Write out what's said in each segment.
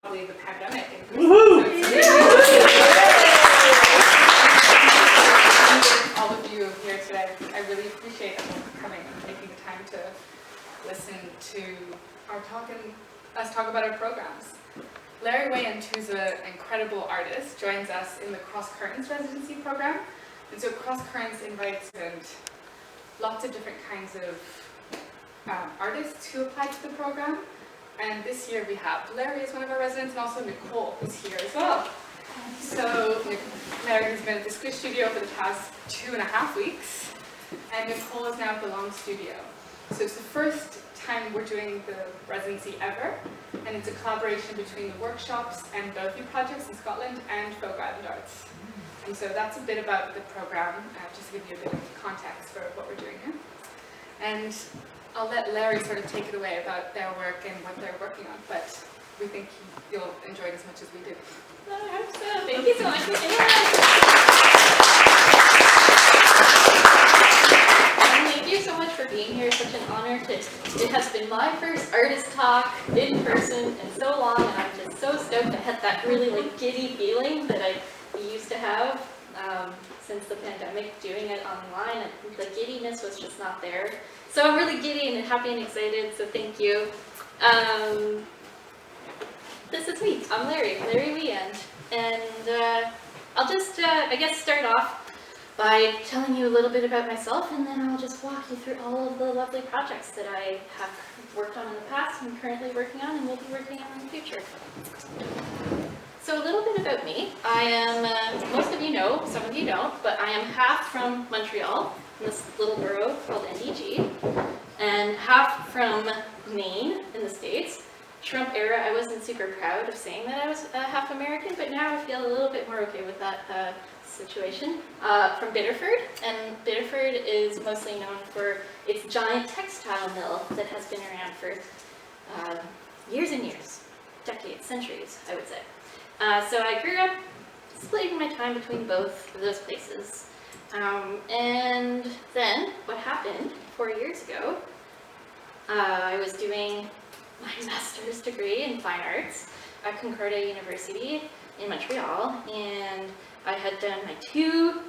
probably the pandemic in person. Woohoo! So it's all of you here today. I really appreciate everyone coming and taking the time to listen to our talk and us talk about our programs. Larry Weyand, who's an incredible artist, joins us in the Cross Currents Residency program. And so Cross Currents invites lots of different kinds of artists who apply to the program. And this year we have Larry as one of our residents, and also Nicole is here as well. So Larry has been at the Squish Studio for the past 2.5 weeks, and Nicole is now at the Long Studio. So it's the first time we're doing the residency ever, and it's a collaboration between the workshops and Bothy projects in Scotland and Fogo Island Arts. And so that's a bit about the program, just to give you a bit of context for what we're doing here. And I'll let Larry sort of take it away about their work and what they're working on, but we think you'll enjoy it as much as we do. I hope so. Thank you so much for being here. Thank you so much for being here. It's such an honor it has been my first artist talk in person in so long, and I'm just so stoked. I had that really giddy feeling that I used to have since the pandemic, doing it online, and the giddiness was just not there. So I'm really giddy and happy and excited, so thank you. This is me. I'm Larry Weyand, and I'll just, I guess, start off by telling you a little bit about myself, and then I'll just walk you through all of the lovely projects that I have worked on in the past, and currently working on, and will be working on in the future. So a little bit about me. I am, most of you know, some of you don't, but I am half from Montreal, in this little borough called NDG, and half from Maine in the States. Trump era, I wasn't super proud of saying that I was half American, but now I feel a little bit more okay with that situation. From Biddeford, and Biddeford is mostly known for its giant textile mill that has been around for years and years, decades, centuries, I would say. So I grew up splitting my time between both of those places. And then what happened 4 years ago, I was doing my master's degree in fine arts at Concordia University in Montreal, and I had done my 2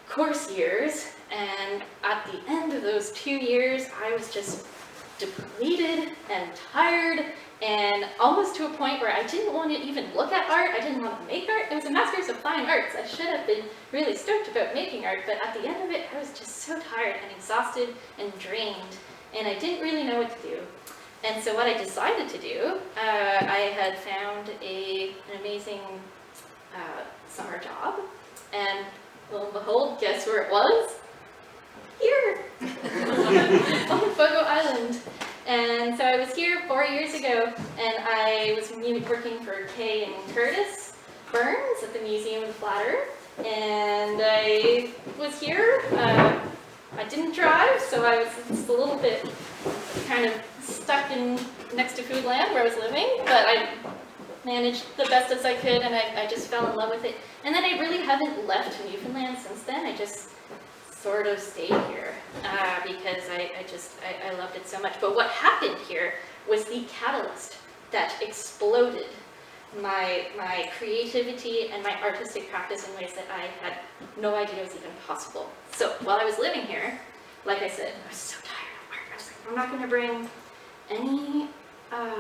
course years, and at the end of those 2 years I was just depleted and tired, and almost to a point where I didn't want to even look at art. I didn't want to make art. It was a master's of fine arts. I should have been really stoked about making art, but at the end of it I was just so tired and exhausted and drained, and I didn't really know what to do. And so what I decided to do, I had found an amazing summer job, and lo and behold, guess where it was? Here! On Fogo Island. And so I was here 4 years ago, and I was working for Kay and Curtis Burns at the Museum of the Flat Earth, and I was here. I didn't drive, so I was just a little bit kind of stuck in next to Foodland where I was living, but I managed the best as I could, and I just fell in love with it. And then I really haven't left Newfoundland since then. I just sort of stayed here because I loved it so much. But what happened here was the catalyst that exploded my creativity and my artistic practice in ways that I had no idea was even possible. So while I was living here, like I said, I was so tired of art. I was like, I'm not going to bring any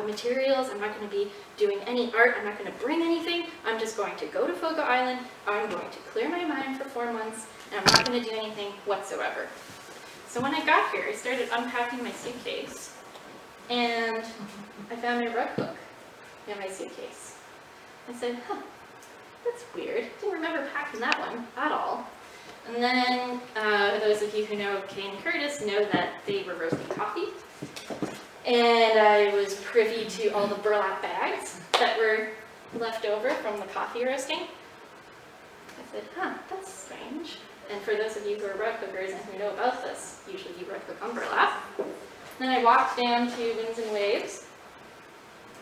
materials. I'm not going to be doing any art. I'm not going to bring anything. I'm just going to go to Fogo Island. I'm going to clear my mind for 4 months, and I'm not going to do anything whatsoever. So when I got here, I started unpacking my suitcase, and I found my rug hook in my suitcase. I said, huh, that's weird. Didn't remember packing that one at all. And then those of you who know Kay and Curtis know that they were roasting coffee. And I was privy to all the burlap bags that were left over from the coffee roasting. I said, huh, that's strange. And for those of you who are rug hookers and who know about this, usually you rug hook on burlap. Then I walked down to Winds and Waves,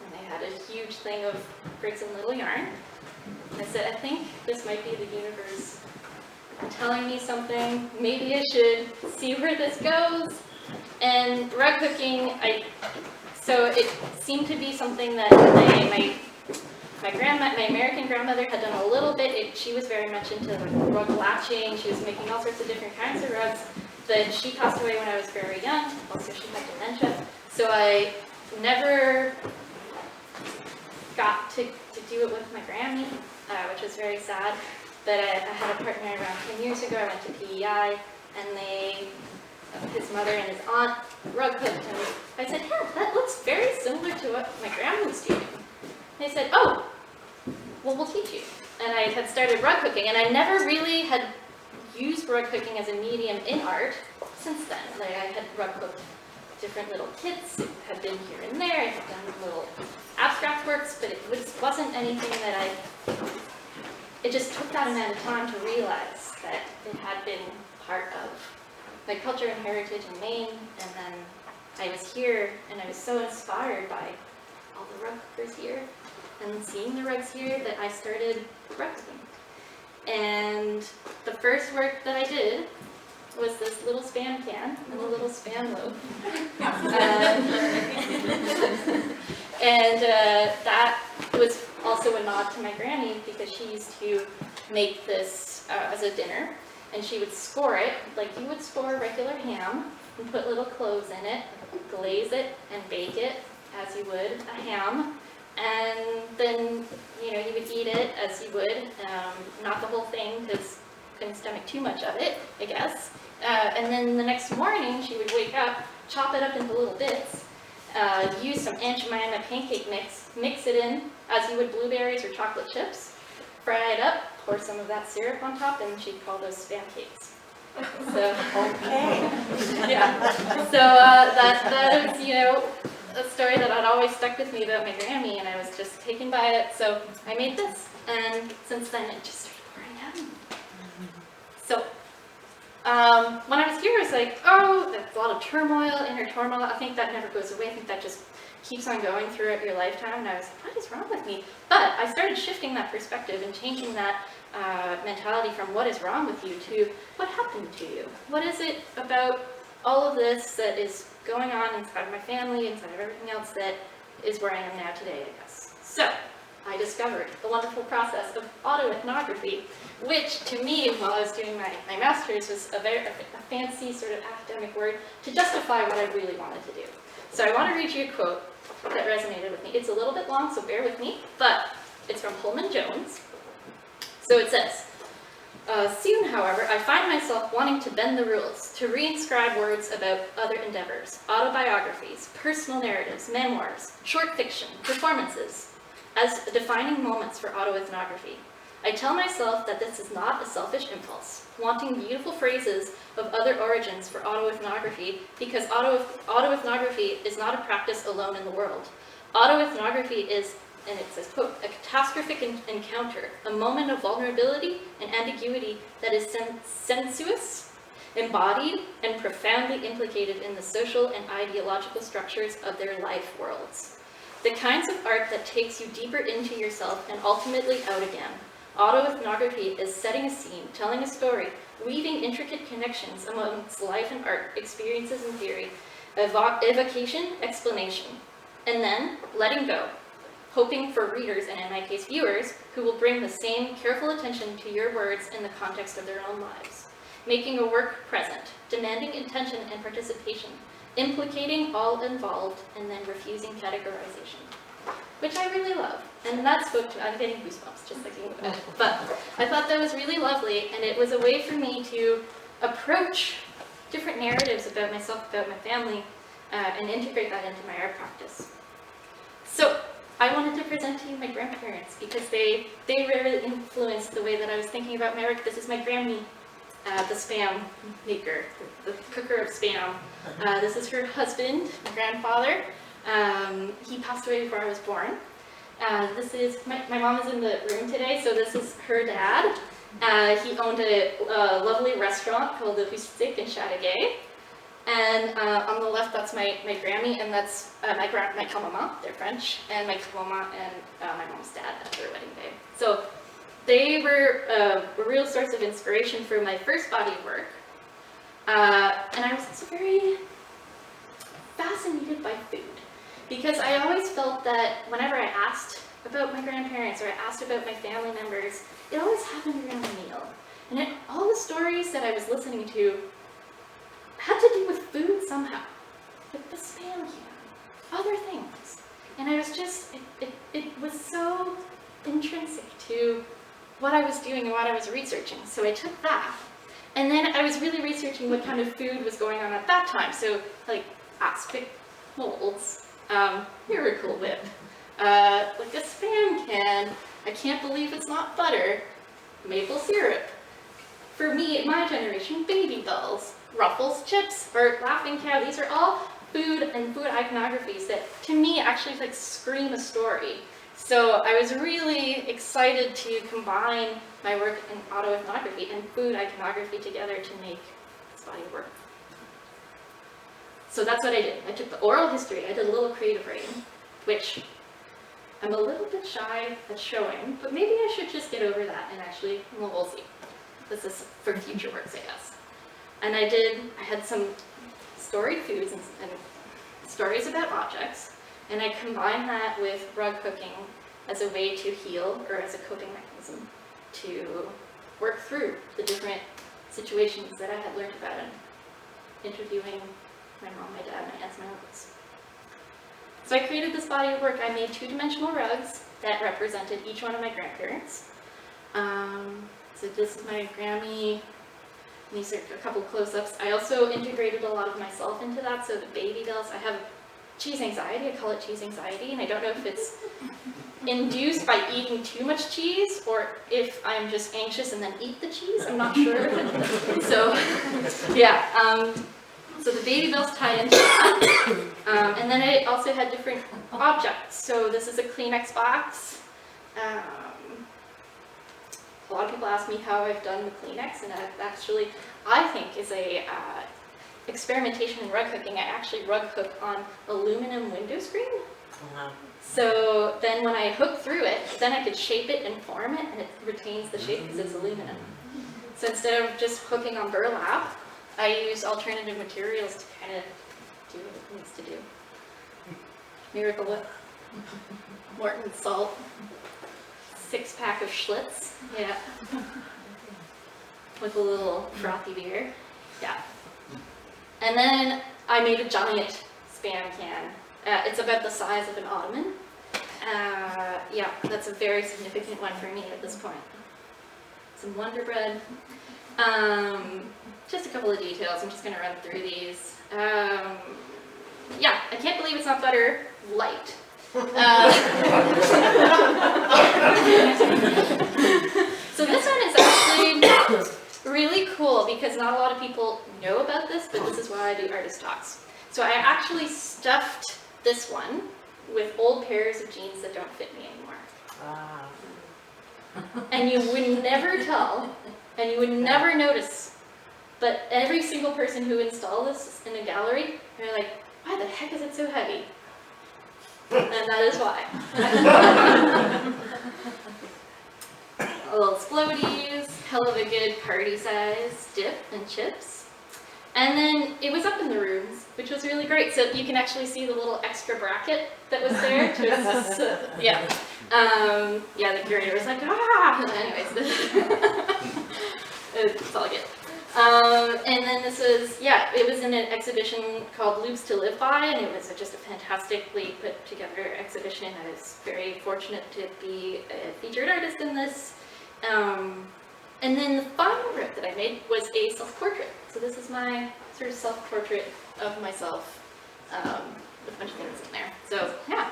and they had a huge thing of Bricks and Little Yarn. I said, I think this might be the universe telling me something. Maybe I should see where this goes. And rug hooking, so it seemed to be something that my my American grandmother had done a little bit. She was very much into rug latching. She was making all sorts of different kinds of rugs. But she passed away when I was very young. Also, she had dementia. So I never got to do it with my Grammy, which was very sad. But I had a partner around 10 years ago. I went to PEI, and his mother and his aunt rug hooked, and I said, yeah, that looks very similar to what my grandma was doing. And they said, oh, well, we'll teach you. And I had started rug hooking, and I never really had used rug hooking as a medium in art since then. Like, I had rug hooked different little kits, it had been here and there, I had done little abstract works, but it wasn't anything that it just took that amount of time to realize that it had been part of my culture and heritage in Maine, and then I was here, and I was so inspired by all the rug hookers here, and seeing the rugs here, that I started rug hooking. And the first work that I did was this little Spam can and a little Spam loaf. That was also a nod to my granny, because she used to make this as a dinner, and she would score it like you would score regular ham, and put little cloves in it, glaze it, and bake it as you would a ham. And then, you would eat it as you would, not the whole thing, because couldn't stomach too much of it, I guess. And then the next morning, she would wake up, chop it up into little bits, use some Aunt Jemima pancake mix it in as you would blueberries or chocolate chips, fry it up, pour some of that syrup on top, and she'd call those Spam cakes. So, okay. Yeah. So that was, a story that had always stuck with me about my Grammy, and I was just taken by it. So I made this, and since then it just started pouring out. So when I was here, I was like, oh, there's a lot of turmoil, inner turmoil. I think that never goes away. I think that just keeps on going throughout your lifetime. And I was like, what is wrong with me? But I started shifting that perspective and changing that mentality from what is wrong with you to what happened to you. What is it about all of this that is going on inside of my family, inside of everything else, that is where I am now today, I guess. So I discovered the wonderful process of autoethnography, which to me, while I was doing my master's, was a fancy sort of academic word to justify what I really wanted to do. So I want to read you a quote that resonated with me. It's a little bit long, so bear with me, but it's from Pullman Jones. So it says, soon, however, I find myself wanting to bend the rules, to reinscribe words about other endeavors, autobiographies, personal narratives, memoirs, short fiction, performances, as defining moments for autoethnography. I tell myself that this is not a selfish impulse, wanting beautiful phrases of other origins for autoethnography, because autoethnography is not a practice alone in the world. Autoethnography is, and it says, quote, a catastrophic encounter, a moment of vulnerability and ambiguity that is sensuous, embodied, and profoundly implicated in the social and ideological structures of their life worlds. The kinds of art that takes you deeper into yourself and ultimately out again. Autoethnography is setting a scene, telling a story, weaving intricate connections amongst life and art, experiences and theory, evocation, explanation, and then letting go, hoping for readers, and in my case viewers, who will bring the same careful attention to your words in the context of their own lives. Making a work present, demanding intention and participation, implicating all involved, and then refusing categorization. Which I really love. And that spoke to me. I'm getting goosebumps just thinking about it. But I thought that was really lovely, and it was a way for me to approach different narratives about myself, about my family, and integrate that into my art practice. So I wanted to present to you my grandparents, because they really influenced the way that I was thinking about my work. This is my Grammy, the Spam maker, the cooker of Spam. This is her husband, my grandfather. He passed away before I was born. This is, my mom is in the room today, so this is her dad. He owned a lovely restaurant called the Rustic in Chateauguay. And on the left, that's my Grammy, and that's my Kamama, they're French, and my Kamama and my mom's dad at their wedding day. So they were a real source of inspiration for my first body of work. And I was also very fascinated by food, because I always felt that whenever I asked a about my grandparents or I asked about my family members, it always happened around a meal. And all the stories that I was listening to had to do with food somehow. Like the spam can, other things. And I was just, it was so intrinsic to what I was doing and what I was researching. So I took that. And then I was really researching what kind of food was going on at that time. So like aspic molds, Miracle Whip, like a Spam can, I can't believe it's not butter, maple syrup. For me, in my generation, Baby Dolls, Ruffles chips, or Laughing Cow, these are all food and food iconographies that to me actually like scream a story. So I was really excited to combine my work in autoethnography and food iconography together to make this body of work. So that's what I did. I took the oral history, I did a little creative writing, which I'm a little bit shy at showing, but maybe I should just get over that and actually, well, we'll see. This is for future works, I guess. And I had some storied foods and stories about objects, and I combined that with rug hooking as a way to heal or as a coping mechanism to work through the different situations that I had learned about in interviewing my mom, my dad, my aunts, my uncles. So I created this body of work. I made two-dimensional rugs that represented each one of my grandparents. So this is my Grammy. These are a couple close-ups. I also integrated a lot of myself into that. So the baby dolls, I have cheese anxiety. I call it cheese anxiety, and I don't know if it's induced by eating too much cheese or if I'm just anxious and then eat the cheese. I'm not sure. So yeah. So the baby dolls tie into that. And then I also had different objects. So this is a Kleenex box. A lot of people ask me how I've done the Kleenex, and that actually, I think, is a experimentation in rug hooking. I actually rug hook on aluminum window screen. So then when I hook through it, then I could shape it and form it, and it retains the shape because it's aluminum. So instead of just hooking on burlap, I use alternative materials to kind of do what it needs to do. Miracle Whip, Morton salt, 6-pack of Schlitz, yeah, with a little frothy beer, yeah. And then I made a giant Spam can. It's about the size of an ottoman. Yeah, that's a very significant one for me at this point. Some Wonder Bread. Just a couple of details. I'm just going to run through these. Yeah, I can't believe it's not butter light. So this one is actually really cool because not a lot of people know about this, but this is why I do artist talks. So I actually stuffed this one with old pairs of jeans that don't fit me anymore. And you would never tell, and you would never notice, but every single person who installed this in a gallery, they're like, why the heck is it so heavy? And that is why. Little Explodies, hell of a good party size dip and chips. And then it was up in the rooms, which was really great. So you can actually see the little extra bracket that was there to assist. Yeah. Yeah, the curator was like, ah! Anyways, it's all good. And then this was, yeah, it was in an exhibition called Loops to Live By, and it was just a fantastically put together exhibition. I was very fortunate to be a featured artist in this. And then the final rip that I made was a self-portrait. So this is my sort of self-portrait of myself, with a bunch of things in there. So, yeah.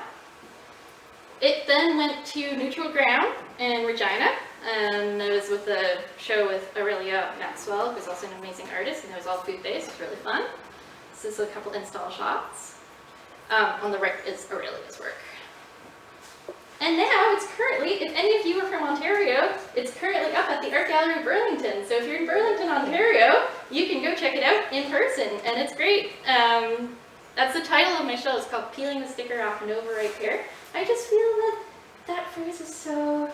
It then went to Neutral Ground in Regina, and it was with a show with Aurelia Maxwell, who's also an amazing artist, and it was all food-based. It was really fun. This is a couple install shots. On the right is Aurelia's work. And now it's currently, if any of you are from Ontario, it's currently up at the Art Gallery Burlington. So if you're in Burlington, Ontario, you can go check it out in person, and it's great. That's the title of my show. It's called Peeling the Sticker Off an Overripe Pear. I just feel that that phrase is so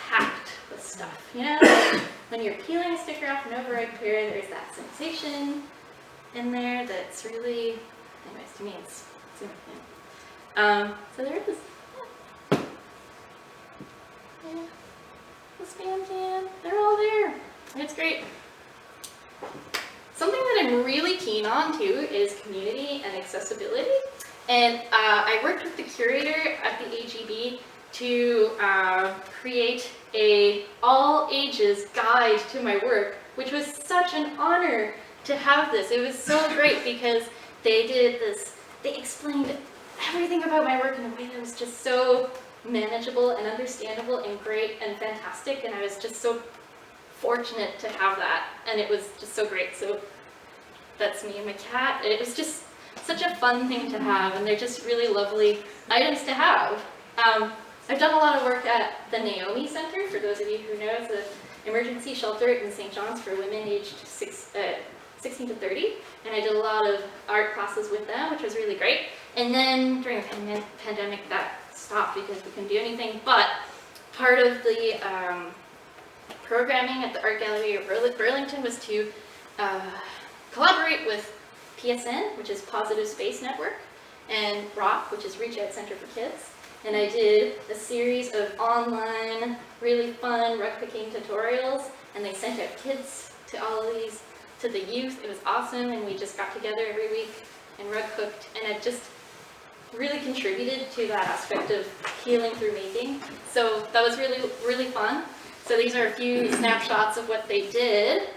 packed with stuff, you know? Like when you're peeling a sticker off an overripe pear, there's that sensation in there that's really, anyways, to me it's significant. So there it is. Yeah. The spam can, they're all there. It's great. Something that I'm really keen on too is community and accessibility. And I worked with the curator at the AGB to create a all ages guide to my work, which was such an honor to have this. It was so great because they did this, they explained everything about my work in a way that was just so manageable and understandable and great and fantastic, and I was just so fortunate to have that, and it was just so great. So that's me and my cat. It was just such a fun thing to have, and they're just really lovely items to have. I've done a lot of work at the Naomi Center, for those of you who know. It's an emergency shelter in St. John's for women aged 16 to 30, and I did a lot of art classes with them, which was really great. And then during the pandemic that stopped because we couldn't do anything, but part of the programming at the Art Gallery of Burlington was to collaborate with PSN, which is Positive Space Network, and ROC, which is Reach Out Center for Kids. And I did a series of online, really fun rug picking tutorials, and they sent out kids to all of these, to the youth. It was awesome, and we just got together every week and rug hooked, and it just really contributed to that aspect of healing through making. So that was really, really fun. So these are a few snapshots of what they did.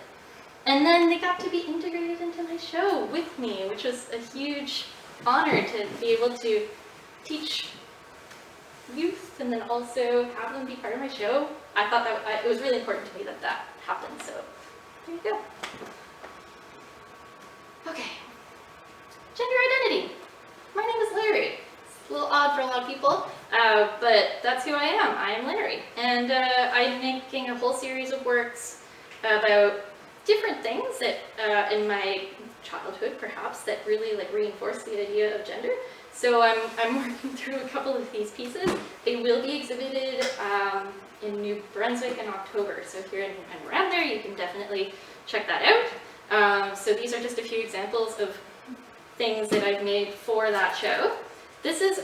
And then they got to be integrated into my show with me, which was a huge honor to be able to teach youth and then also have them be part of my show. I thought that it was really important to me that that happened, so there you go. Okay, gender identity. My name is Larry. It's a little odd for a lot of people, but that's who I am. I am Larry, and I'm making a whole series of works about different things that in my childhood, perhaps, that really reinforce the idea of gender. So I'm working through a couple of these pieces. They will be exhibited in New Brunswick in October. So if you're in and around there, you can definitely check that out. So these are just a few examples of things that I've made for that show. This is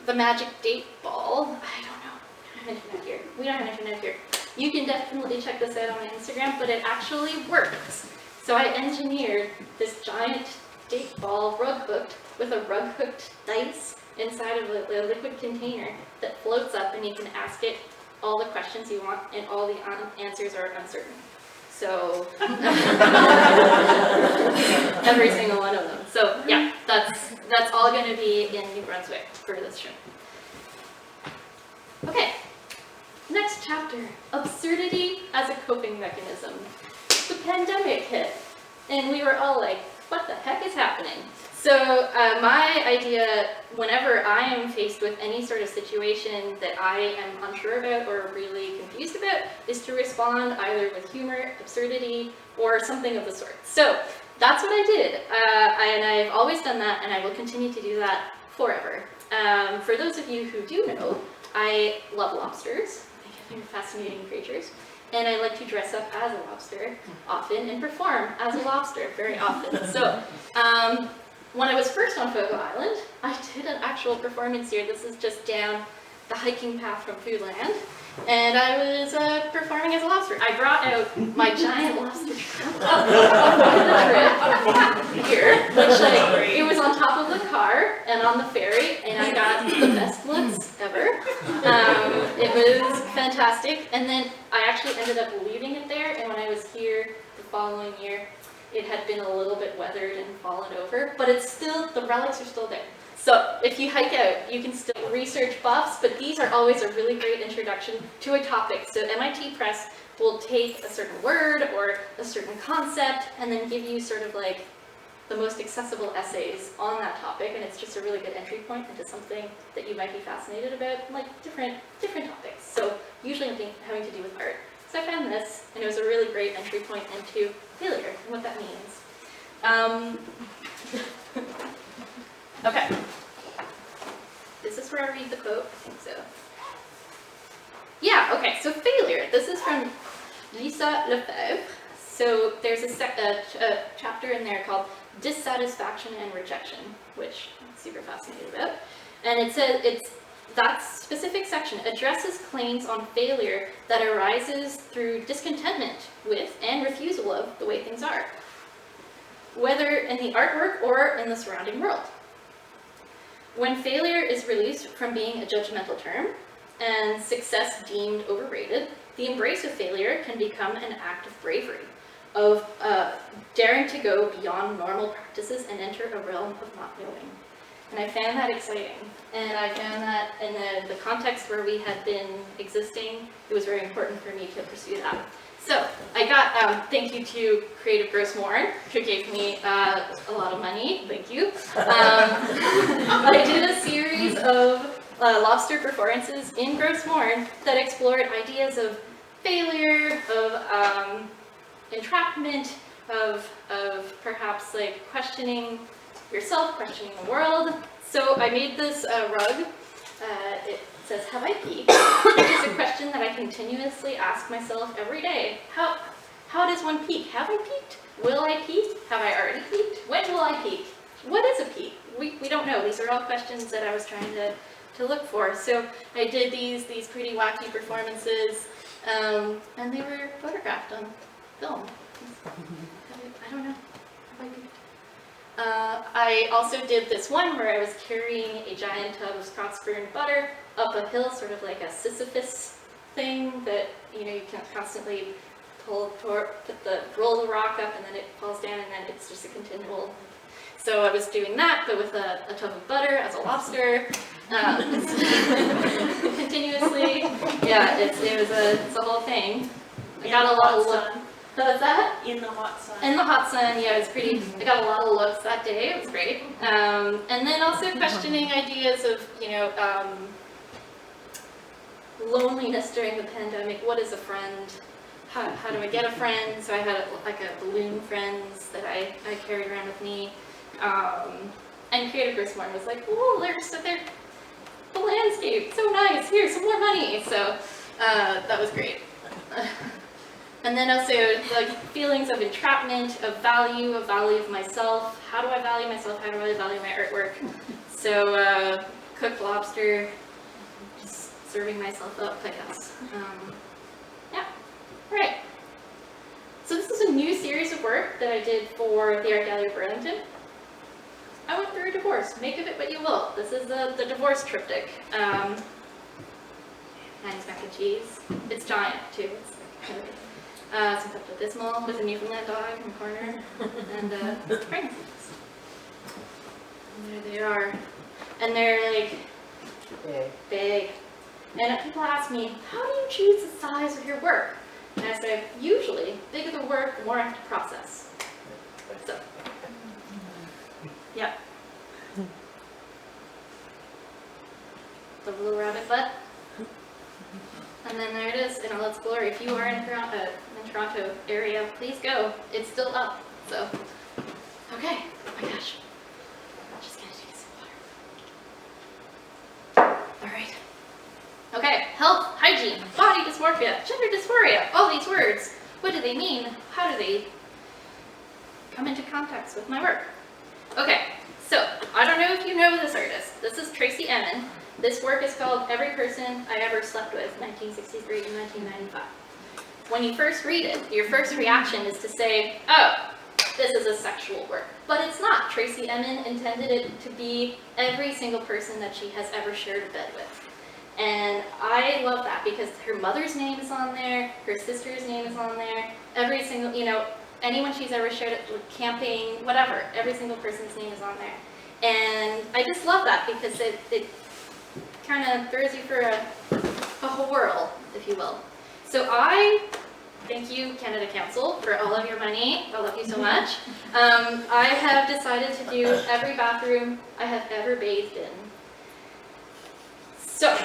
the Magic Date Ball. I don't know. I don't have internet here. We don't have internet here. You can definitely check this out on my Instagram, but it actually works. So I engineered this giant date ball rug hooked with a rug hooked dice inside of a liquid container that floats up, and you can ask it all the questions you want, and all the answers are uncertain. So every single one of them. So yeah, that's all going to be in New Brunswick for this show. Okay, next chapter, absurdity as a coping mechanism. The pandemic hit, and we were all like, what the heck is happening? So my idea, whenever I am faced with any sort of situation that I am unsure about or really confused about, is to respond either with humor, absurdity, or something of the sort. So that's what I did, and I've always done that, and I will continue to do that forever. For those of you who do know, I love lobsters. I think they're fascinating creatures. And I like to dress up as a lobster often and perform as a lobster very often. So when I was first on Fogo Island, I did an actual performance here. This is just down the hiking path from Foodland. And I was performing as a lobster. I brought out my giant lobster trap here, which it was on top of the car and on the ferry, and I got the best looks ever. It was fantastic, and then I actually ended up leaving it there, and when I was here the following year, it had been a little bit weathered and fallen over, but it's still, the relics are still there. So if you hike out, you can still research buffs, but these are always a really great introduction to a topic. So MIT Press will take a certain word or a certain concept and then give you sort of like the most accessible essays on that topic, and it's just a really good entry point into something that you might be fascinated about, like different topics. So usually having to do with art. So I found this, and it was a really great entry point into failure and what that means. Okay. This is where I read the quote, I think so. Yeah, okay, so failure. This is from Lisa Lefebvre. So there's a chapter in there called Dissatisfaction and Rejection, which I'm super fascinated about. And it says that specific section addresses claims on failure that arises through discontentment with and refusal of the way things are, whether in the artwork or in the surrounding world. When failure is released from being a judgmental term and success deemed overrated, the embrace of failure can become an act of bravery, of daring to go beyond normal practices and enter a realm of not knowing. And I found that exciting. And I found that in the context where we had been existing, it was very important for me to pursue that. So I got, thank you to Creative Gross Morin, who gave me a lot of money, thank you. I did a series of lobster performances in Gross Morin that explored ideas of failure, of entrapment, of perhaps like questioning yourself, questioning the world. So I made this rug. It says, "Have I peaked?" Which is a question that I continuously ask myself every day. How does one peak? Have I peaked? Will I peak? Have I already peaked? When will I peak? What is a peak? We don't know. These are all questions that I was trying to look for. So I did these pretty wacky performances, and they were photographed on film. I don't know. Have I peaked? I also did this one where I was carrying a giant tub of Scotch-burned butter up a hill, sort of like a Sisyphus thing that, you know, you can constantly roll the rock up and then it falls down and then it's just a continual. So I was doing that, but with a tub of butter as a lobster, continuously. Yeah, it's a whole thing. I got a lot of looks. What's that? In the hot sun. In the hot sun, yeah, it was pretty, I got a lot of looks that day, it was great. And then also questioning ideas of, you know, loneliness during the pandemic. What is a friend? How do I get a friend? So I had like a balloon friends that I carried around with me. And Creative Gross Morin was like, "Oh, there's the landscape, so nice, here's some more money." So that was great. And then also like feelings of entrapment, of value of myself. How do I value myself? How do I value my artwork? So cooked lobster, just serving myself up, I guess. Yeah, right. So this is a new series of work that I did for the Art Gallery of Burlington. I went through a divorce. Make of it what you will. This is the divorce triptych. Nice mac and cheese. It's giant too. It's kind of some Pepto-Bismol with a Newfoundland dog in the corner, and fragrance. And there they are. And they're like big. And people ask me, how do you choose the size of your work? And I say, usually, the bigger the work, the more I have to process. So, yeah. The little rabbit butt. And then there it is in all its glory. If you are in Toronto area, please go. It's still up. So, okay. Oh my gosh. I'm just gonna take some water. All right. Okay. Health, hygiene, body dysmorphia, gender dysphoria. All these words. What do they mean? How do they come into context with my work? Okay. So, I don't know if you know this artist. This is Tracy Emin. This work is called Every Person I Ever Slept With, 1963 to 1995. When you first read it, your first reaction is to say, oh, this is a sexual work. But it's not. Tracy Emin intended it to be every single person that she has ever shared a bed with. And I love that because her mother's name is on there, her sister's name is on there, every single, you know, anyone she's ever shared it with, camping, whatever, every single person's name is on there. And I just love that because it kind of throws you for a whole whirl, if you will. So I thank you, Canada Council, for all of your money. I love you so much. I have decided to do every bathroom I have ever bathed in. So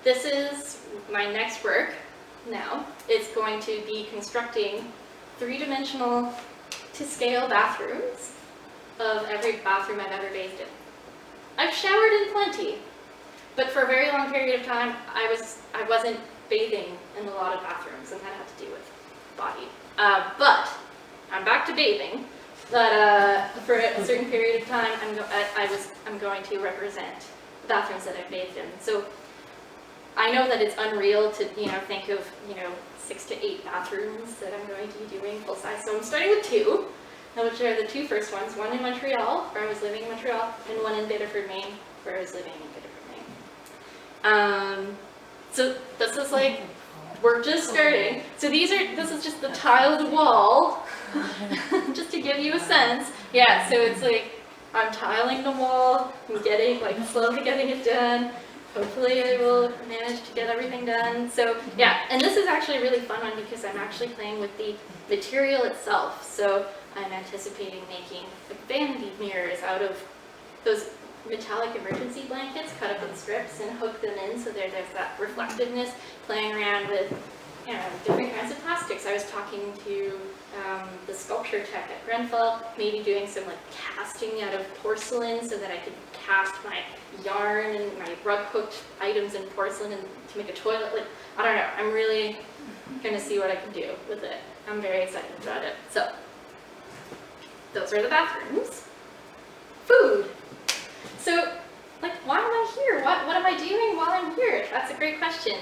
this is my next work now. It's going to be constructing three-dimensional to scale bathrooms of every bathroom I've ever bathed in. I've showered in plenty. But for a very long period of time, I wasn't bathing in a lot of bathrooms, and that had to do with body. But I'm back to bathing. But for a certain period of time, I'm going to represent bathrooms that I've bathed in. So I know that it's unreal to, think of, 6 to 8 bathrooms that I'm going to be doing full size. So I'm starting with 2, which are the 2 first ones, one in Montreal, where I was living in Montreal, and one in Biddeford, Maine, where I was living in Biddeford, Maine. So this is like, we're just starting. So this is just the tiled wall, just to give you a sense. Yeah, so it's like, I'm tiling the wall, I'm slowly getting it done. Hopefully I will manage to get everything done. So yeah, and this is actually a really fun one because I'm actually playing with the material itself. So I'm anticipating making vanity mirrors out of those metallic emergency blankets, cut up in strips and hook them in so there's that reflectiveness, playing around with different kinds of plastics. I was talking to the sculpture tech at Grenfell, maybe doing some casting out of porcelain so that I could cast my yarn and my rug hooked items in porcelain and to make a toilet. I don't know, I'm really gonna see what I can do with it. I'm very excited about it. So those are the bathrooms. Food. So why am I here? What am I doing while I'm here? That's a great question.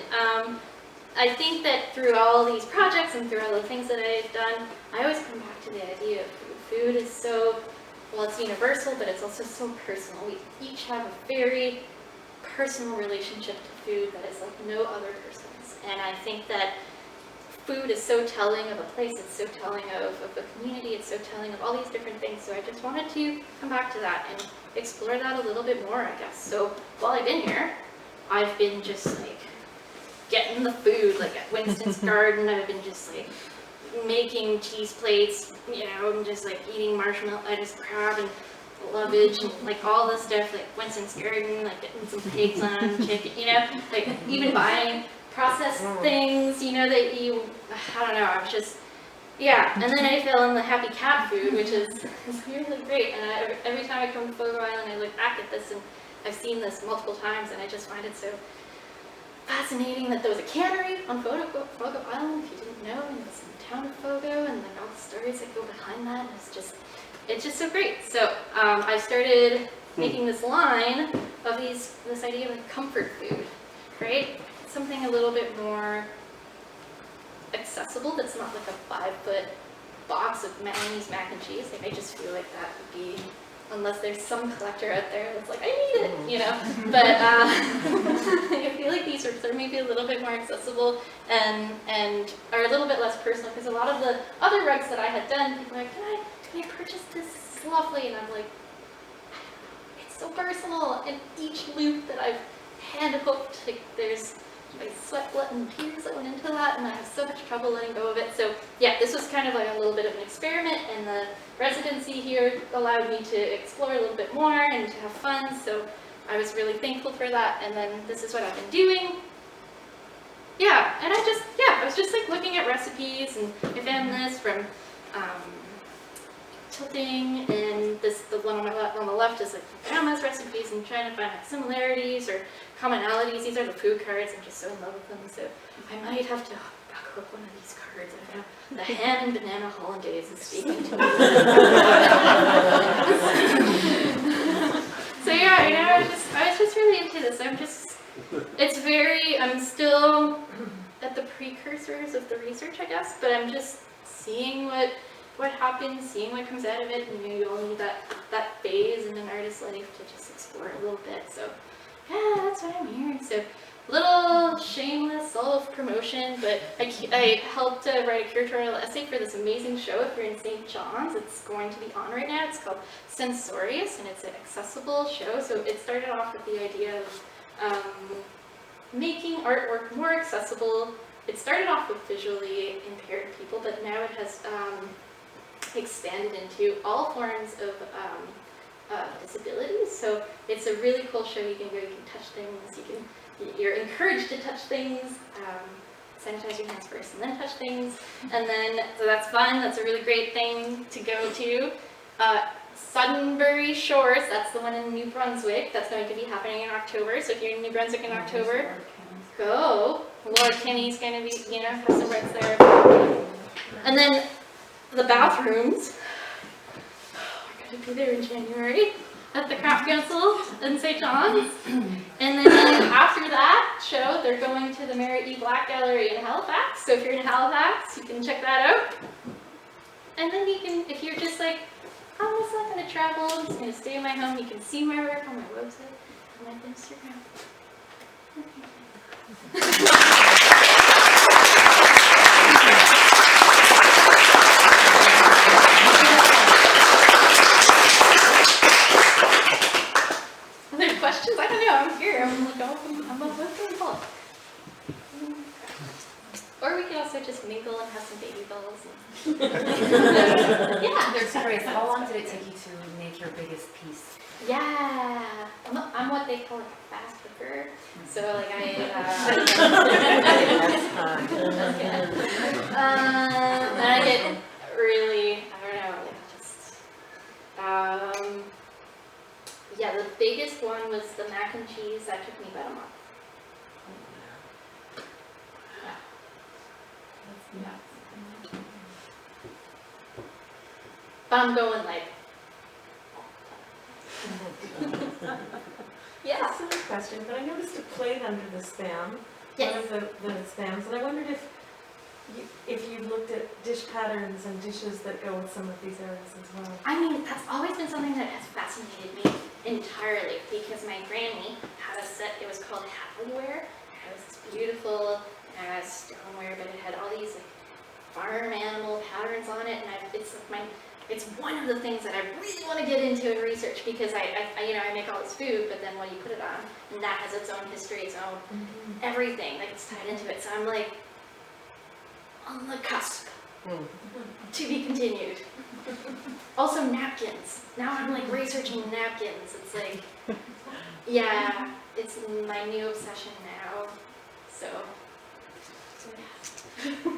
I think that through all these projects and through all the things that I've done, I always come back to the idea of food. Food is so, well, it's universal, but it's also so personal. We each have a very personal relationship to food that is like no other person's. And I think that food is so telling of a place, it's so telling of a community, it's so telling of all these different things. So I just wanted to come back to that and explore that a little bit more, I guess. So while I've been here, I've been just getting the food, at Winston's Garden. I've been just making cheese plates, I'm just eating marshmallow, lettuce, crab, and lovage, and all this stuff, Winston's Garden, getting some pigs on, chicken, even buying processed things, that you, I don't know, I was just, yeah. And then I fell in the happy cat food, which is really great. And every time I come to Fogo Island, I look back at this, and I've seen this multiple times, and I just find it so fascinating that there was a cannery on Fogo Island, if you didn't know, and it's in the town of Fogo, and all the stories that go behind that, and it's just so great. So I started making this line of this idea of comfort food, right? Something a little bit more accessible, that's not a 5-foot box of mayonnaise mac and cheese. I just feel like that would be, unless there's some collector out there that's I need it, But I feel like these are maybe a little bit more accessible and are a little bit less personal, because a lot of the other rugs that I had done, people are like, can I purchase this? It's lovely. And I'm like, it's so personal. And each loop that I've hand hooked, there's sweat, blood, and tears that went into that, and I have so much trouble letting go of it. So yeah, this was kind of a little bit of an experiment, and the residency here allowed me to explore a little bit more and to have fun, so I was really thankful for that. And then this is what I've been doing. Yeah, and I was just looking at recipes, and I found this from Tilting, and the one on the left is grandma's recipes, and trying to find similarities or commonalities. These are the food cards. I'm just so in love with them, so I might have to hook one of these cards. I know the ham and banana hollandaise is speaking to me. So yeah, I was just really into this. I'm still at the precursors of the research, I guess, but I'm just seeing what happens, seeing what comes out of it, and you all need that phase in an artist's life to just explore a little bit. So yeah, that's why I'm here. So little shameless self-promotion, but I helped write a curatorial essay for this amazing show. If you're in St. John's, it's going to be on right now. It's called Sensorious, and it's an accessible show. So it started off with the idea of making artwork more accessible. It started off with visually impaired people, but now it has expanded into all forms of disabilities. So it's a really cool show. You can go, you can touch things, you're encouraged to touch things, sanitize your hands first and then touch things, and then, so that's fun. That's a really great thing to go to. Suddenbury Shores, that's the one in New Brunswick. That's going to be happening in October. So if you're in New Brunswick in October, go. Lord Kenny's going to be, have some rights there. And then the bathrooms, we're going to be there in January. at the Craft Council in St. John's. And then after that show, they're going to the Mary E. Black Gallery in Halifax. So if you're in Halifax, you can check that out. And then you can, if you're just like, I'm just not going to travel, I'm just going to stay in my home, you can see my work on my website, on my Instagram. Other questions? I don't know, I'm here. I'm like, I'm involved. Or we could also just mingle and have some baby bells. Yeah. There's Grace, how long did it take you to make your biggest piece? Yeah. I'm what they call a fast cooker. So like That's and I get really, I don't know, like just, yeah, the biggest one was the mac and cheese. That took me about a month. Yeah. But I'm going like, yeah. That's a silly question, but I noticed a plate under the spam, Yes. one of the spams, and I wondered if you looked at dish patterns and dishes that go with some of these areas as well. I mean, that's always been something that has fascinated me entirely because my granny had a set, it was called Happyware. It was this beautiful stoneware, but it had all these like farm animal patterns on it, and it's one of the things that I really want to get into and research because I make all this food, but then what do you put it on? And that has its own history, its own everything that gets tied into it. So I'm like on the cusp to be continued. Also napkins. Now I'm like researching napkins. It's like, yeah, it's my new obsession now. So yeah.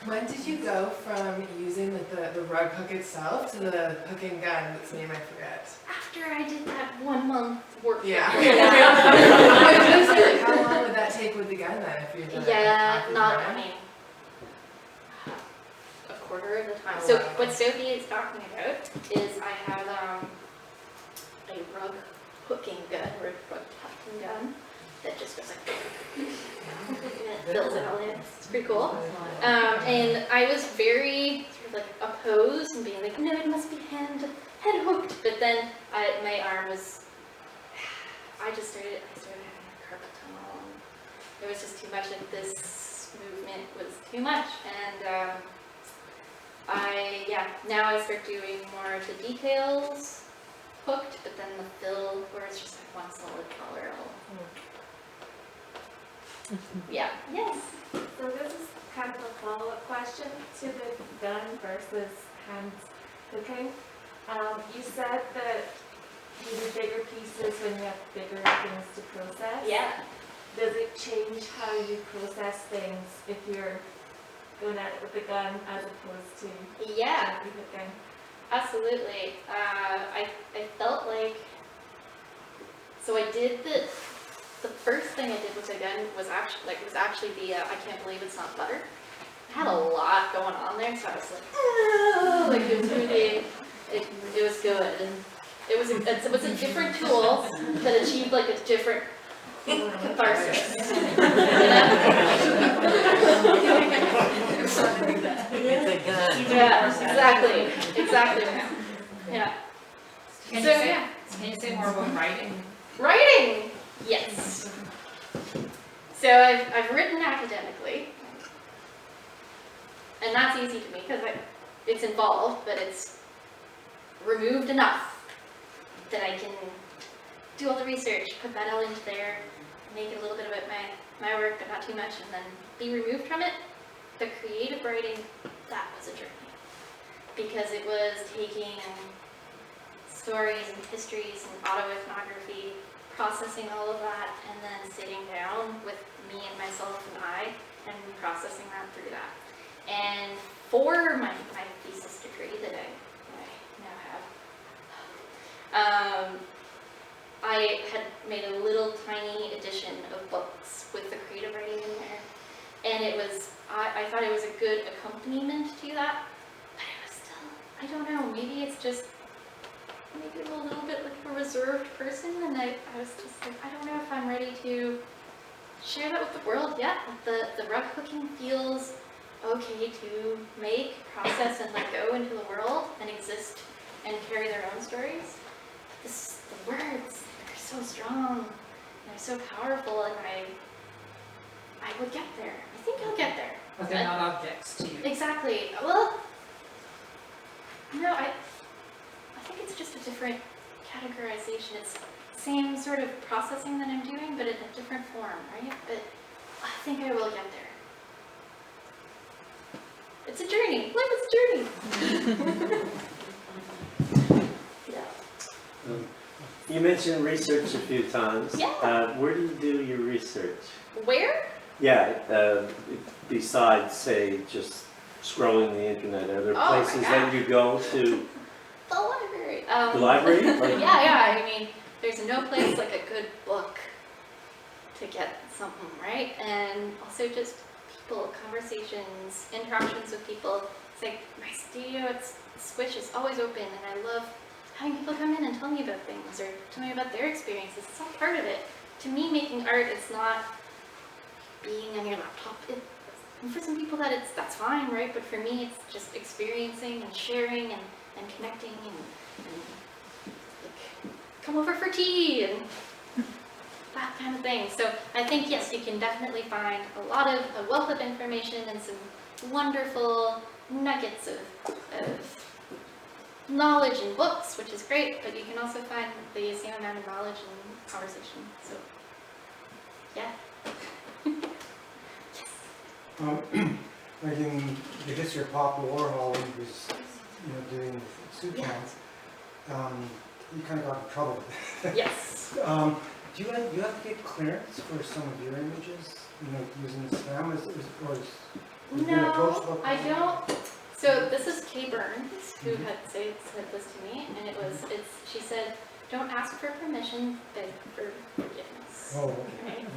When did you go from using the rug hook itself to the hooking gun that's name I forget? After I did that 1 month work. Yeah. for- How long would that take with the gun then if you're doing Yeah, it? not, I mean, a quarter of the time. Oh, So wow. what Sophie is talking about is I have a rug hooking gun, or a rug hooking gun that just goes like, fills it all in. It's pretty cool. And I was very sort of like opposed and being like, no, it must be head hooked. But then my arm was, I started having a carpal tunnel. And it was just too much. Like this movement was too much. And now I start doing more of the details hooked, but then the fill where it's just like one solid color. Yeah. Yes. So this is kind of a follow-up question to the gun versus hand cooking. You said that you do bigger pieces when you have bigger things to process. Yeah. Does it change how you process things if you're going at it with the gun as opposed to Yeah. cooking? Absolutely. I felt like, so I did the first thing I did with the gun was actually the I can't believe it's not butter. I had a lot going on there, so I was like, oh, like it was really, it was good, and it was a different tool that achieved like a different catharsis. You know? Yeah, exactly. Yeah. Can you say more about writing? Writing, yes. So I've written academically, and that's easy to me because it's involved, but it's removed enough that I can do all the research, put that all into there, make it a little bit about my work, but not too much, and then be removed from it. The creative writing, that was a journey, because it was taking stories and histories and autoethnography, processing all of that, and then sitting down with me and myself and processing that through that. And for my thesis degree that I now have, I had made a little tiny edition of books with the creative writing in there, and it was, I thought it was a good accompaniment to that, but it was still, I don't know, maybe it's just, maybe I'm a little bit like a reserved person, and I was just like, I don't know if I'm ready to share that with the world yet. The rug hooking feels okay to make, process, and let go into the world and exist and carry their own stories. The words, they're so strong, they're so powerful, and I would get there. I think I'll get there. But they're not objects to you. Exactly. Well, no, I think it's just a different categorization. It's the same sort of processing that I'm doing, but in a different form, right? But I think I will get there. It's a journey. Life is a journey. Yeah. You mentioned research a few times. Yeah. Where do you do your research? Where? Yeah, besides, say, just scrolling the internet, are there Oh my places God. that you go to? The library. The library? Like, Yeah. I mean, there's no place like a good book to get something, right? And also just people, conversations, interactions with people. It's like my studio at Squish is always open, and I love having people come in and tell me about things or tell me about their experiences. It's all part of it. To me, making art, it's not being on your laptop. And for some people that's fine, right? But for me, it's just experiencing and sharing and connecting and like, come over for tea and that kind of thing. So I think, yes, you can definitely find a wealth of information and some wonderful nuggets of knowledge in books, which is great, but you can also find the same amount of knowledge in conversation. So, yeah. Like in the history of Pop Warhol, when he was, doing the soup cans, you kind of got in trouble with it. Yes. Do you have to get clearance for some of your images, using spam, or is you been approached No, about I that? don't. So this is Kay Burns, who had said this to me, and she said, don't ask for permission, beg for forgiveness. Oh, okay. Right?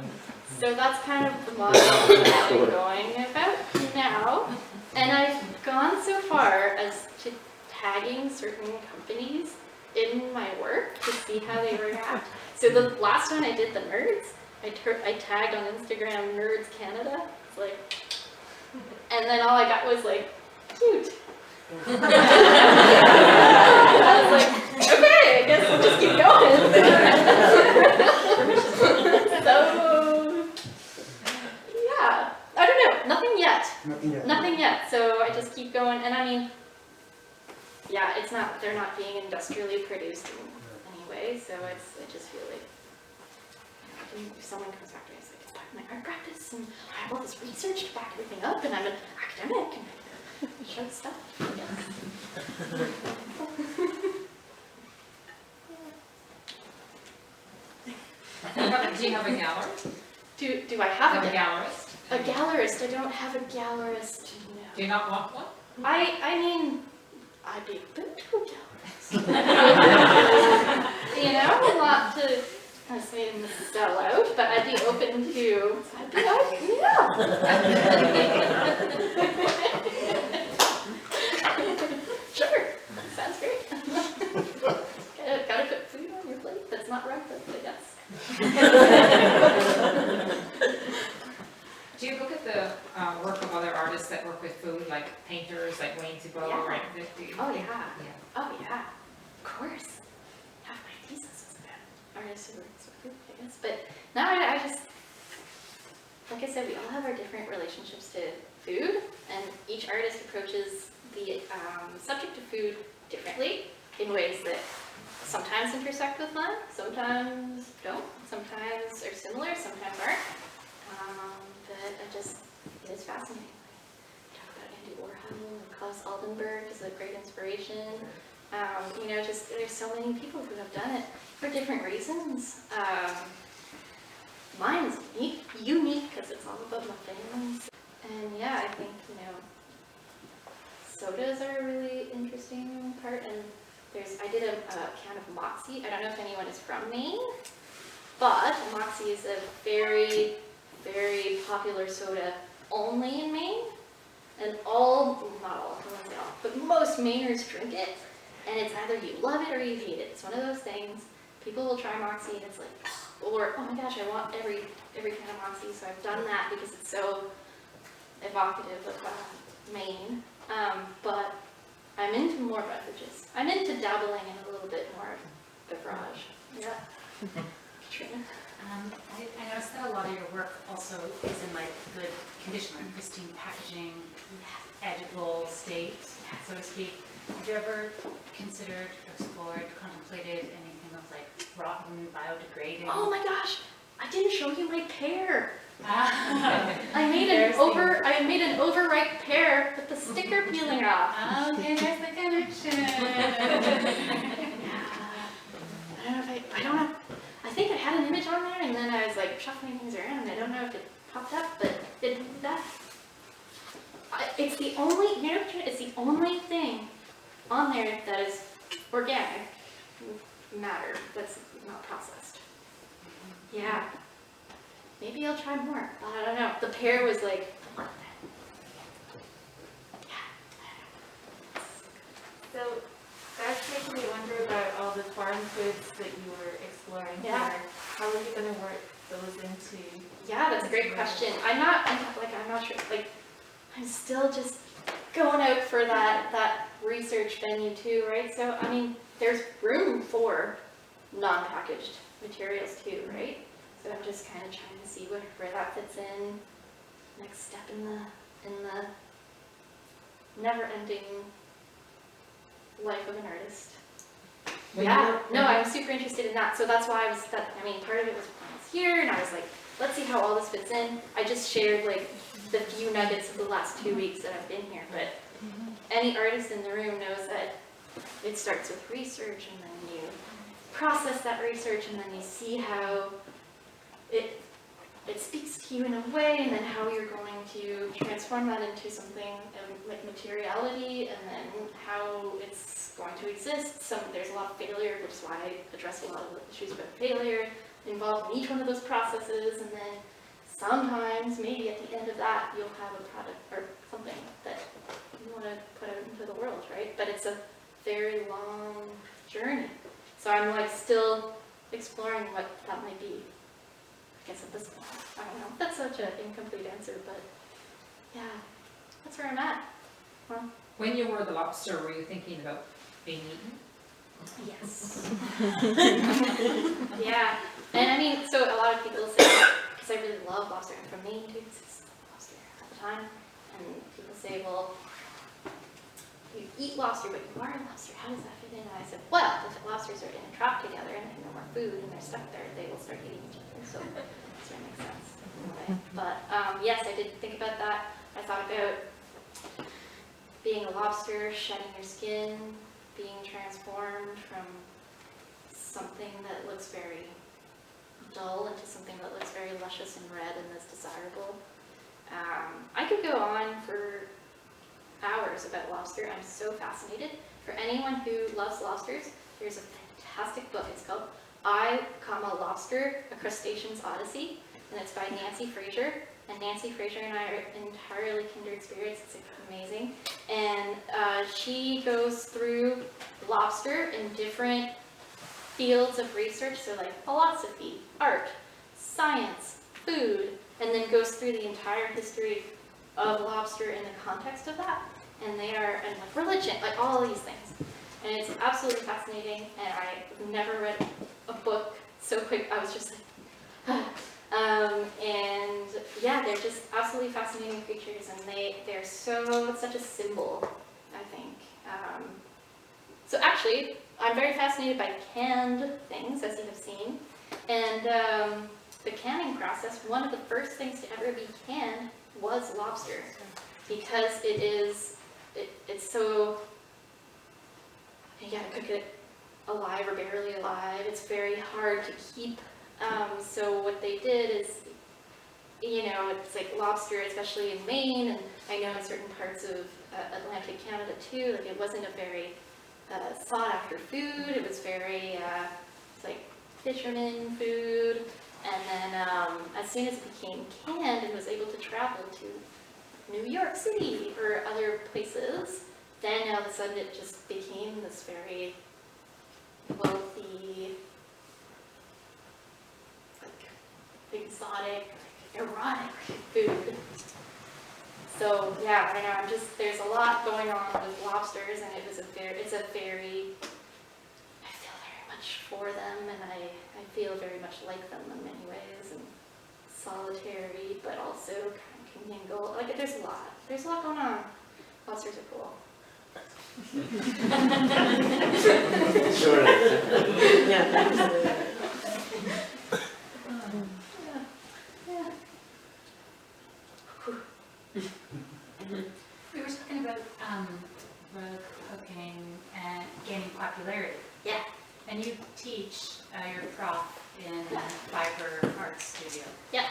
So that's kind of the model that I'm going about now. And I've gone so far as to tagging certain companies in my work to see how they react. So the last one I did the nerds, I tagged on Instagram Nerds Canada. It's like, and then all I got was like, cute. I was like, okay, I guess we'll just keep going. So, yeah, I don't know, nothing yet. Nothing yet. Nothing yet, so I just keep going, and I mean, yeah, they're not being industrially produced in any way, so I just feel like, if someone comes back to me, it's like, it's part of my art practice, and I have all this research to back everything up, and I'm an academic, and I show stuff, I guess. Do you have a gallery? Do I have a gallerist? A gallerist? I don't have a gallerist, no. Do you not want one? I mean, I'd be open to a gallerist. Not to say sell out, but I'd be open to, Sure, sounds great. Gotta put food on your plate that's not breakfast, I guess. Do you look at the work of other artists that work with food, like painters, like Weyand, Yeah. right? Oh yeah. Yeah. Oh yeah. Of course. Half my thesis was about artists who work with food, I guess. But now I just, like I said, we all have our different relationships to food, and each artist approaches the subject of food differently in ways that sometimes intersect with them, sometimes don't, sometimes are similar, sometimes aren't. But it is fascinating. Talk about Andy Warhol and Klaus Oldenburg is a great inspiration. There's so many people who have done it for different reasons. Mine is unique because it's all about muffins. And yeah, I think, sodas are a really interesting part. And I did a can of Moxie. I don't know if anyone is from Maine, but Moxie is a very, very popular soda only in Maine. And not all, all, but most Mainers drink it, and it's either you love it or you hate it. It's one of those things. People will try Moxie and it's like, or oh my gosh, I want every kind of Moxie, so I've done that because it's so evocative of Maine. But I'm into more beverages. I'm into dabbling in a little bit more beverage. Yeah. Katrina? I noticed that a lot of your work also is in like good condition, like pristine packaging, editable state, so to speak. Have you ever considered, explored, contemplated anything of like rotten, biodegrading? Oh my gosh, I didn't show you my pear. Ah. I made an overripe pear with the sticker peeling off. Okay, there's the connection. I don't know. I think I had an image on there, and then I was like shuffling things around, and I don't know if it popped up, but it's the only, you know, it's the only thing on there that is organic matter that's not processed. Yeah. Maybe I'll try more, but I don't know. The pear was like, So that's making me wonder about all the farm foods that you were exploring Yeah. here. How are you gonna work those into? yeah, that's a great question. I'm not sure, like, I'm still just going out for that research venue too, right? So, I mean, there's room for non-packaged materials too, right? So I'm just kind of trying to see where that fits in. Next step in the never-ending life of an artist. I'm super interested in that. So that's why part of it was when I was here, and I was like, let's see how all this fits in. I just shared like the few nuggets of the last 2 weeks that I've been here, but any artist in the room knows that it starts with research, and then you process that research, and then you see how it speaks to you in a way, and then how you're going to transform that into something like materiality, and then how it's going to exist. There's a lot of failure, which is why I address a lot of the issues about failure involved in each one of those processes, and then sometimes, maybe at the end of that, you'll have a product or something that you want to put out into the world, right? But it's a very long journey. So I'm like still exploring what that might be. I guess at this point, I don't know. That's such an incomplete answer, but yeah, that's where I'm at. Well, When you were the lobster, were you thinking about being eaten? yes. Yeah, and I mean, so a lot of people say, because I really love lobster, I'm from Maine too, because it's lobster all the time, and people say, well, you eat lobster, but you are a lobster, how does that fit in? And I said, well, if lobsters are entrapped together and have no more food and they're stuck there, they will start eating each other, so that's where it makes sense. Okay. But yes, I did think about that. I thought about being a lobster, shedding your skin, being transformed from something that looks very dull into something that looks very luscious and red and is desirable. I could go on for hours about lobster. I'm so fascinated. For anyone who loves lobsters, there's a fantastic book. It's called I, Lobster, A Crustacean's Odyssey, and it's by Nancy Fraser. And Nancy Fraser and I are entirely kindred spirits. It's amazing. And she goes through lobster in different fields of research, so like philosophy, art, science, food, and then goes through the entire history of lobster in the context of that. And like religion, like all of these things. And it's absolutely fascinating, and I've never read a book so quick. I was just like, and yeah, they're just absolutely fascinating creatures, and they're such a symbol, I think. So actually, I'm very fascinated by canned things, as you have seen, and the canning process, one of the first things to ever be canned was lobster, because it's so, you gotta cook it alive or barely alive. It's very hard to keep. So what they did is, it's like lobster, especially in Maine, and I know in certain parts of Atlantic Canada too, like it wasn't a very sought after food. It was very, it's like fisherman food. And then as soon as it became canned and was able to travel to New York City or other places, then all of a sudden it just became this very wealthy, like exotic, erotic food. So yeah, I know, there's a lot going on with lobsters, and it's a very, I feel very much for them, and I feel very much like them in many ways, and solitary, but also kind of commingle. Like there's a lot going on. Lobsters are cool. Sure. We were talking about rug hooking and gaining popularity. Yeah. And you teach, you're a prof in Fiber Art Studio. Yeah.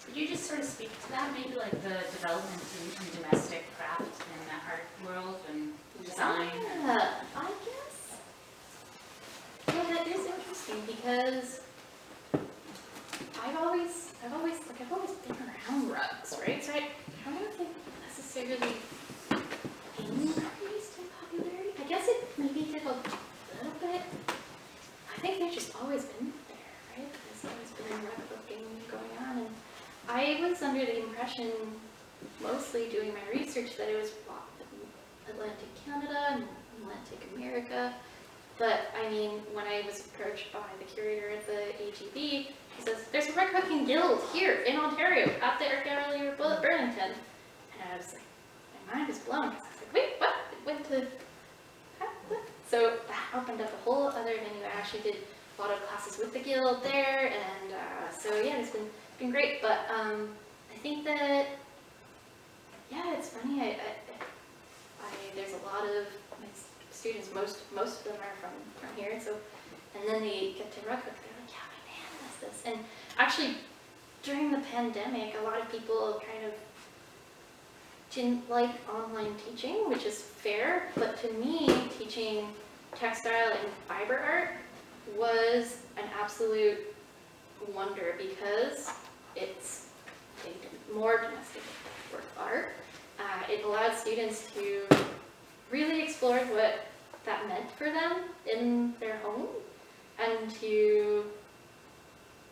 Could you just sort of speak to that, maybe like the development in domestic craft in the art world and design? Yeah, I guess. Yeah, that is interesting because I've always been around rugs, right? So I don't think necessarily increased in popularity. I guess it maybe did a little bit. I think they've just always been there, right? There's always been rug hooking going on, and I was under the impression, mostly doing my research, that it was Atlantic Canada and Atlantic America. But I mean, when I was approached by the curator at the AGB, he says, there's a rug hooking guild here in Ontario at the Art Gallery of Burlington. And I was like, my mind was blown. I was like, wait, what? It went to, what? So that opened up a whole other venue. I actually did a lot of classes with the guild there. And so yeah, it's been great. But I think that, yeah, it's funny. There's a lot of my students, most of them are from here, and so, and then they get to rug hook, they're like, yeah, my man does this. And actually, during the pandemic, a lot of people kind of didn't like online teaching, which is fair, but to me, teaching textile and fiber art was an absolute wonder because it's a more domestic work of art. It allowed students to really explore what that meant for them in their home, and to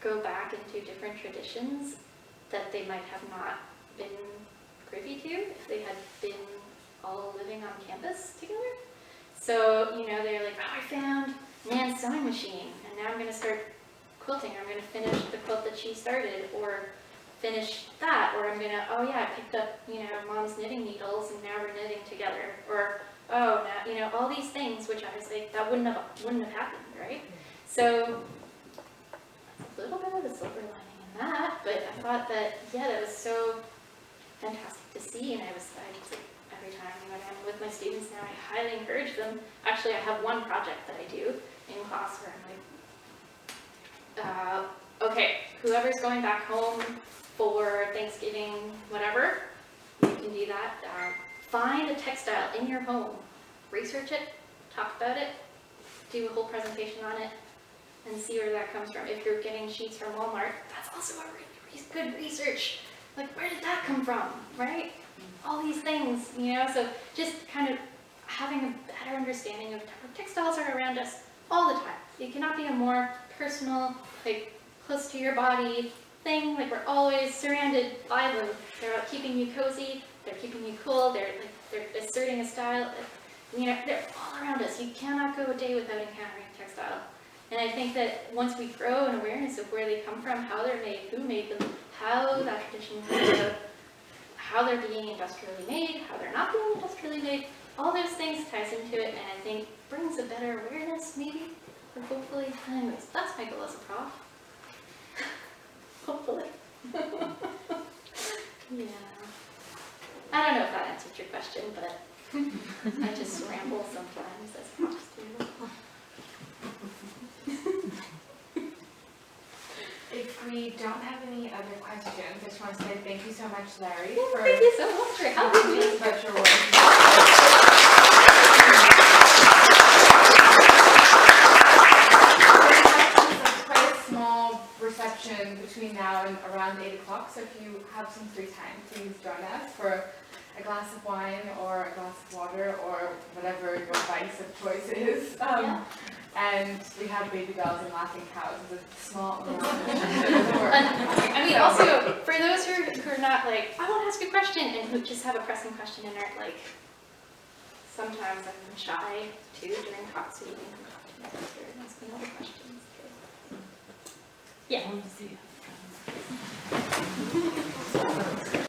go back into different traditions that they might have not been privy to if they had been all living on campus together. So, you know, they're like, oh, I found Nan's sewing machine, and now I'm going to start quilting. I'm going to finish the quilt that she started, or finish that, or I'm gonna, oh yeah, I picked up, you know, mom's knitting needles and now we're knitting together, or oh, now, you know, all these things, which I was like, that wouldn't have happened, right? So a little bit of a silver lining in that, but I thought that, yeah, that was so fantastic to see, and I was like, every time when I'm with my students now, I highly encourage them. Actually, I have one project that I do in class where I'm like, okay, whoever's going back home for Thanksgiving, whatever, you can do that. Find a textile in your home, research it, talk about it, do a whole presentation on it, and see where that comes from. If you're getting sheets from Walmart, that's also a really good research. Like, where did that come from, right? All these things, you know, so just kind of having a better understanding of textiles are around us all the time. It cannot be a more personal, like, close to your body thing. Like, we're always surrounded by them. They're keeping you cozy, they're keeping you cool, they're asserting a style. You know, they're all around us. You cannot go a day without encountering a textile. And I think that once we grow an awareness of where they come from, how they're made, who made them, how that tradition comes about, how they're being industrially made, how they're not being industrially made, all those things ties into it, and I think brings a better awareness, maybe, or hopefully. Anyways, that's my goal as a prof. Hopefully. Yeah. I don't know if that answered your question, but I just ramble sometimes as profs do. If we don't have any other questions, I just want to say thank you so much, Larry, Well, for thank you so much for having me. such your work. It's quite a small reception between now and around 8 o'clock, so if you have some free time, please join us for a glass of wine or a glass of water or whatever your vice of choice is. Yeah. And we have baby dolls and laughing cows as a small amount. I mean, also, for those who are not like, I want to ask a question, and who just have a pressing question and aren't like, sometimes I'm shy too during talks, so you can come talk to me after and ask me all the questions. Yeah. I want to see